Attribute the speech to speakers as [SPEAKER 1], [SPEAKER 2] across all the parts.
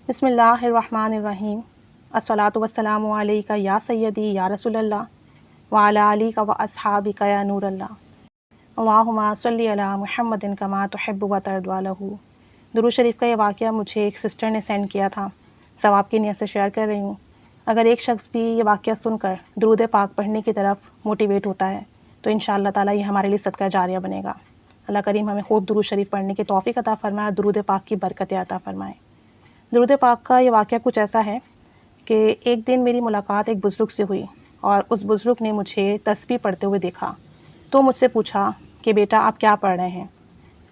[SPEAKER 1] بسم اللہ الرحمن الرحیم الصلاۃ والسلام علیک یا سیدی یا رسول اللہ وعلی آلک و اصحابک یا نور اللہ اللہم صلی علی محمد کما تحب و ترضی عنہ۔ درود شریف کا یہ واقعہ مجھے ایک سسٹر نے سینڈ کیا تھا، ثواب کی نیت سے شیئر کر رہی ہوں۔ اگر ایک شخص بھی یہ واقعہ سن کر درود پاک پڑھنے کی طرف موٹیویٹ ہوتا ہے تو انشاءاللہ تعالیٰ یہ ہمارے لیے صدقہ جاریہ بنے گا۔ اللہ کریم ہمیں خوب درود شریف پڑھنے کی توفیق عطا فرمائے، درود پاک کی برکتیں عطا فرمائے۔ درود پاک کا یہ واقعہ کچھ ایسا ہے کہ ایک دن میری ملاقات ایک بزرگ سے ہوئی اور اس بزرگ نے مجھے تسبیح پڑھتے ہوئے دیکھا تو مجھ سے پوچھا کہ بیٹا آپ کیا پڑھ رہے ہیں؟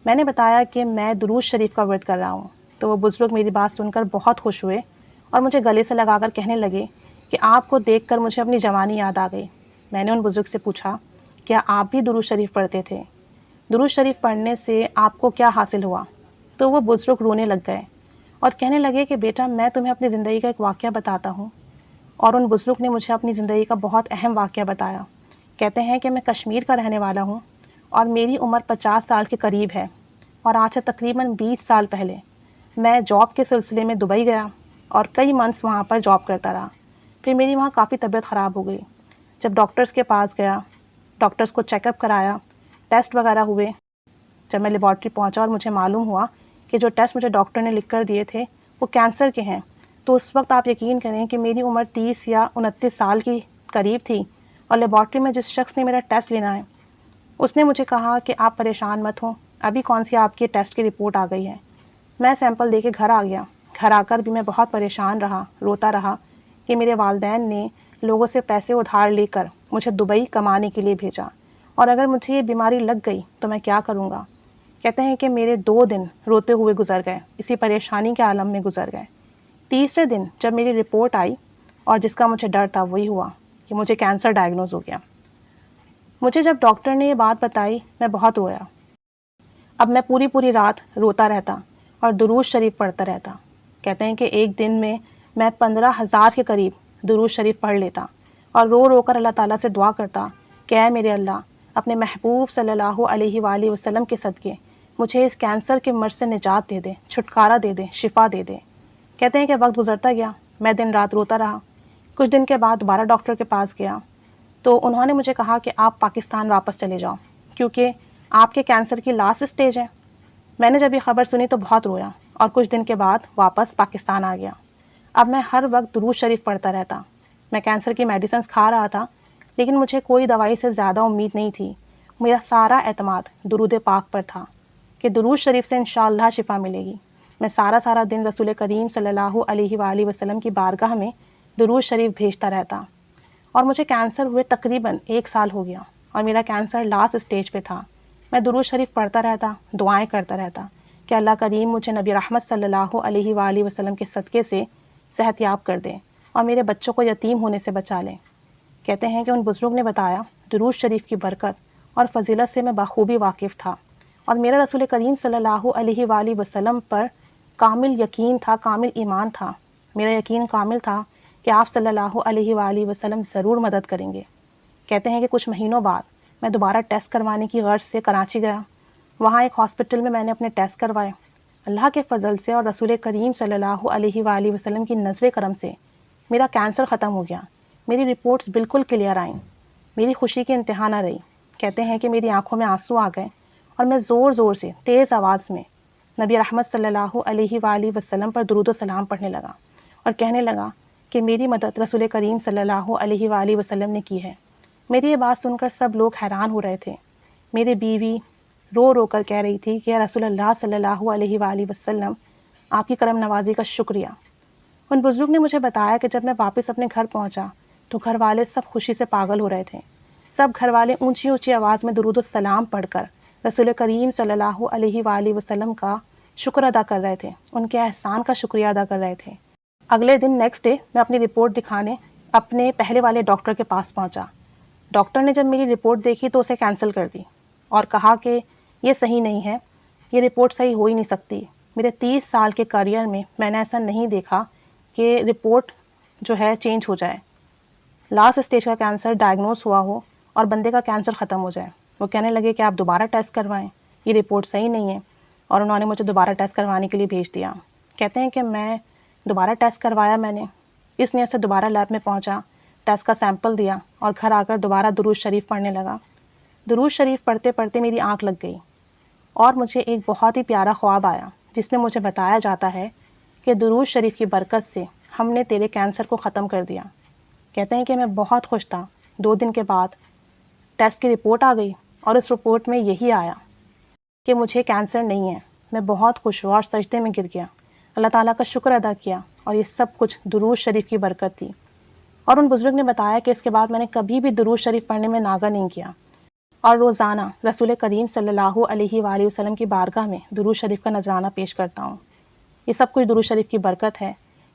[SPEAKER 1] میں نے بتایا کہ میں درود شریف کا ورد کر رہا ہوں۔ تو وہ بزرگ میری بات سن کر بہت خوش ہوئے اور مجھے گلے سے لگا کر کہنے لگے کہ آپ کو دیکھ کر مجھے اپنی جوانی یاد آ گئی۔ میں نے ان بزرگ سے پوچھا کیا آپ بھی درود شریف پڑھتے تھے؟ درود شریف پڑھنے سے آپ کو کیا حاصل ہوا؟ تو وہ بزرگ رونے لگ گئے اور کہنے لگے کہ بیٹا میں تمہیں اپنی زندگی کا ایک واقعہ بتاتا ہوں۔ اور ان بزرگ نے مجھے اپنی زندگی کا بہت اہم واقعہ بتایا۔ کہتے ہیں کہ میں کشمیر کا رہنے والا ہوں اور میری عمر 50 سال کے قریب ہے، اور آج سے تقریباً 20 سال پہلے میں جاب کے سلسلے میں دبئی گیا اور کئی منتھس وہاں پر جاب کرتا رہا۔ پھر میری وہاں کافی طبیعت خراب ہو گئی۔ جب ڈاکٹرز کے پاس گیا، ڈاکٹرز کو چیک اپ کرایا، ٹیسٹ وغیرہ ہوئے، جب میں لیبارٹری پہنچا اور مجھے معلوم ہوا کہ جو ٹیسٹ مجھے ڈاکٹر نے لکھ کر دیے تھے وہ کینسر کے ہیں، تو اس وقت آپ یقین کریں کہ میری عمر 30 یا 29 سال کی قریب تھی، اور لیبارٹری میں جس شخص نے میرا ٹیسٹ لینا ہے اس نے مجھے کہا کہ آپ پریشان مت ہوں، ابھی کون سی آپ کی ٹیسٹ کی رپورٹ آ گئی ہے۔ میں سیمپل دے کے گھر آ گیا۔ گھر آ کر بھی میں بہت پریشان رہا، روتا رہا کہ میرے والدین نے لوگوں سے پیسے ادھار لے کر مجھے دبئی کمانے کے لیے بھیجا، اور اگر مجھے یہ بیماری لگ گئی تو میں کیا کروں گا۔ کہتے ہیں کہ میرے 2 دن روتے ہوئے گزر گئے، اسی پریشانی کے عالم میں گزر گئے۔ تیسرے دن جب میری رپورٹ آئی اور جس کا مجھے ڈر تھا وہی ہوا کہ مجھے کینسر ڈائگنوز ہو گیا۔ مجھے جب ڈاکٹر نے یہ بات بتائی میں بہت رویا۔ اب میں پوری رات روتا رہتا اور درود شریف پڑھتا رہتا۔ کہتے ہیں کہ ایک دن میں 15,000 کے قریب درود شریف پڑھ لیتا اور رو رو کر اللہ تعالیٰ سے دعا کرتا کہ اے میرے اللہ، اپنے محبوب صلی اللہ علیہ وآلہ وسلم کے صدقے مجھے اس کینسر کے مرض سے نجات دے دے، چھٹکارا دے دے، شفا دے دے۔ کہتے ہیں کہ وقت گزرتا گیا، میں دن رات روتا رہا۔ کچھ دن کے بعد دوبارہ ڈاکٹر کے پاس گیا تو انہوں نے مجھے کہا کہ آپ پاکستان واپس چلے جاؤ کیونکہ آپ کے کینسر کی لاسٹ اسٹیج ہے۔ میں نے جب یہ خبر سنی تو بہت رویا اور کچھ دن کے بعد واپس پاکستان آ گیا۔ اب میں ہر وقت درود شریف پڑھتا رہتا۔ میں کینسر کی میڈیسنز کھا رہا تھا لیکن مجھے کوئی دوائی سے زیادہ امید نہیں تھی۔ میرا سارا اعتماد درود پاک پر تھا کہ درود شریف سے انشاءاللہ شفا ملے گی۔ میں سارا دن رسول کریم صلی اللہ علیہ وآلہ وسلم کی بارگاہ میں درود شریف بھیجتا رہتا، اور مجھے کینسر ہوئے تقریباً 1 سال ہو گیا اور میرا کینسر لاسٹ اسٹیج پہ تھا۔ میں درود شریف پڑھتا رہتا، دعائیں کرتا رہتا کہ اللہ کریم مجھے نبی رحمت صلی اللہ علیہ وآلہ وسلم کے صدقے سے صحت یاب کر دے اور میرے بچوں کو یتیم ہونے سے بچا لیں۔ کہتے ہیں کہ ان بزرگ نے بتایا درود شریف کی برکت اور فضیلت سے میں بخوبی واقف تھا، اور میرا رسول کریم صلی اللہ علیہ وآلہ وسلم پر کامل یقین تھا، کامل ایمان تھا۔ میرا یقین کامل تھا کہ آپ صلی اللہ علیہ وآلہ وسلم ضرور مدد کریں گے۔ کہتے ہیں کہ کچھ مہینوں بعد میں دوبارہ ٹیسٹ کروانے کی غرض سے کراچی گیا۔ وہاں ایک ہاسپٹل میں نے اپنے ٹیسٹ کروائے۔ اللہ کے فضل سے اور رسول کریم صلی اللہ علیہ وآلہ وسلم کی نظر کرم سے میرا کینسر ختم ہو گیا۔ میری رپورٹس بالکل کلیئر آئیں۔ میری خوشی کی انتہا نہ رہی۔ کہتے ہیں کہ میری آنکھوں میں آنسو آ گئے اور میں زور سے تیز آواز میں نبی رحمت صلی اللہ علیہ وآلہ وسلم پر درود و سلام پڑھنے لگا اور کہنے لگا کہ میری مدد رسول کریم صلی اللہ علیہ وآلہ وسلم نے کی ہے۔ میری یہ بات سن کر سب لوگ حیران ہو رہے تھے۔ میری بیوی رو رو کر کہہ رہی تھی کہ یا رسول اللہ صلی اللہ علیہ وآلہ وسلم، آپ کی کرم نوازی کا شکریہ۔ ان بزرگ نے مجھے بتایا کہ جب میں واپس اپنے گھر پہنچا تو گھر والے سب خوشی سے پاگل ہو رہے تھے۔ سب گھر والے اونچی آواز میں درود و سلام پڑھ کر رسول کریم صلی اللہ علیہ وآلہ وسلم کا شکر ادا کر رہے تھے، ان کے احسان کا شکریہ ادا کر رہے تھے۔ اگلے دن نیکسٹ ڈے میں اپنی رپورٹ دکھانے اپنے پہلے والے ڈاکٹر کے پاس پہنچا۔ ڈاکٹر نے جب میری رپورٹ دیکھی تو اسے کینسل کر دی اور کہا کہ یہ صحیح نہیں ہے، یہ رپورٹ صحیح ہو ہی نہیں سکتی۔ میرے 30 سال کے کیریئر میں نے ایسا نہیں دیکھا کہ رپورٹ جو ہے چینج ہو جائے، لاسٹ اسٹیج کا کینسر ڈائگنوز ہوا ہو اور بندے کا کینسر ختم ہو جائے۔ وہ کہنے لگے کہ آپ دوبارہ ٹیسٹ کروائیں، یہ رپورٹ صحیح نہیں ہے، اور انہوں نے مجھے دوبارہ ٹیسٹ کروانے کے لیے بھیج دیا۔ کہتے ہیں کہ میں دوبارہ ٹیسٹ کروایا میں نے، اس نیت سے دوبارہ لیب میں پہنچا، ٹیسٹ کا سیمپل دیا اور گھر آ کر دوبارہ درود شریف پڑھنے لگا۔ درود شریف پڑھتے پڑھتے میری آنکھ لگ گئی اور مجھے ایک بہت ہی پیارا خواب آیا جس میں مجھے بتایا جاتا ہے کہ درود شریف کی برکت سے ہم نے تیرے کینسر کو ختم کر دیا۔ کہتے ہیں کہ میں بہت خوش تھا۔ 2 دن کے بعد ٹیسٹ کی رپورٹ آ گئی اور اس رپورٹ میں یہی آیا کہ مجھے کینسر نہیں ہے۔ میں بہت خوش ہوا اور سجدے میں گر گیا، اللہ تعالیٰ کا شکر ادا کیا، اور یہ سب کچھ درود شریف کی برکت تھی۔ اور ان بزرگ نے بتایا کہ اس کے بعد میں نے کبھی بھی درود شریف پڑھنے میں ناغہ نہیں کیا، اور روزانہ رسول کریم صلی اللہ علیہ وآلہ وسلم کی بارگاہ میں درود شریف کا نذرانہ پیش کرتا ہوں۔ یہ سب کچھ درود شریف کی برکت ہے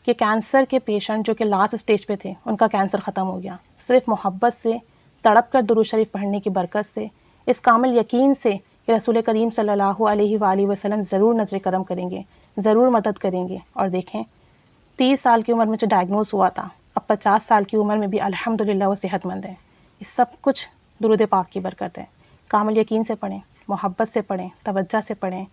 [SPEAKER 1] کہ کینسر کے پیشنٹ جو کہ لاسٹ اسٹیج پہ تھے ان کا کینسر ختم ہو گیا، صرف محبت سے تڑپ کر درود شریف پڑھنے کی برکت سے، اس کامل یقین سے کہ رسول کریم صلی اللہ علیہ وآلہ وسلم ضرور نظر کرم کریں گے، ضرور مدد کریں گے۔ اور دیکھیں 30 سال کی عمر میں جو ڈائگنوز ہوا تھا، اب 50 سال کی عمر میں بھی الحمدللہ وہ صحت مند ہے۔ یہ سب کچھ درود پاک کی برکت ہے۔ کامل یقین سے پڑھیں، محبت سے پڑھیں، توجہ سے پڑھیں،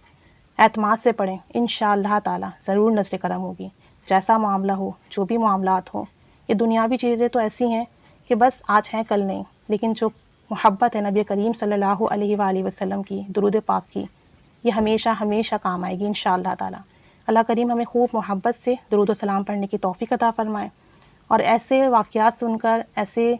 [SPEAKER 1] اعتماد سے پڑھیں، انشاءاللہ تعالی ضرور نظر کرم ہوگی۔ جیسا معاملہ ہو، جو بھی معاملات ہوں، یہ دنیاوی چیزیں تو ایسی ہیں کہ بس آج ہیں کل نہیں، لیکن جو محبت ہے نبی کریم صلی اللہ علیہ وآلہ وسلم کی، درود پاک کی، یہ ہمیشہ ہمیشہ کام آئے گی انشاءاللہ تعالی۔ اللہ کریم ہمیں خوب محبت سے درود و سلام پڑھنے کی توفیق عطا فرمائے، اور ایسے واقعات سن کر، ایسے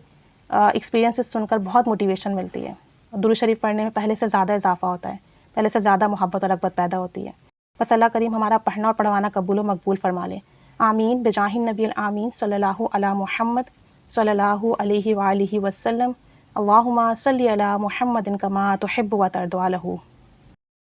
[SPEAKER 1] ایکسپیرینسز سن کر بہت موٹیویشن ملتی ہے۔ درود شریف پڑھنے میں پہلے سے زیادہ اضافہ ہوتا ہے، پہلے سے زیادہ محبت اور رغبت پیدا ہوتی ہے۔ بس اللہ کریم ہمارا پڑھنا اور پڑھوانا قبول و مقبول فرما لے، آمین بجاہ النبی الآمین صلی اللہ علی محمد صلی اللہ علیہ وآلہ وسلم۔ اللہم صلی علی محمد کما تحب و ترضی لہ۔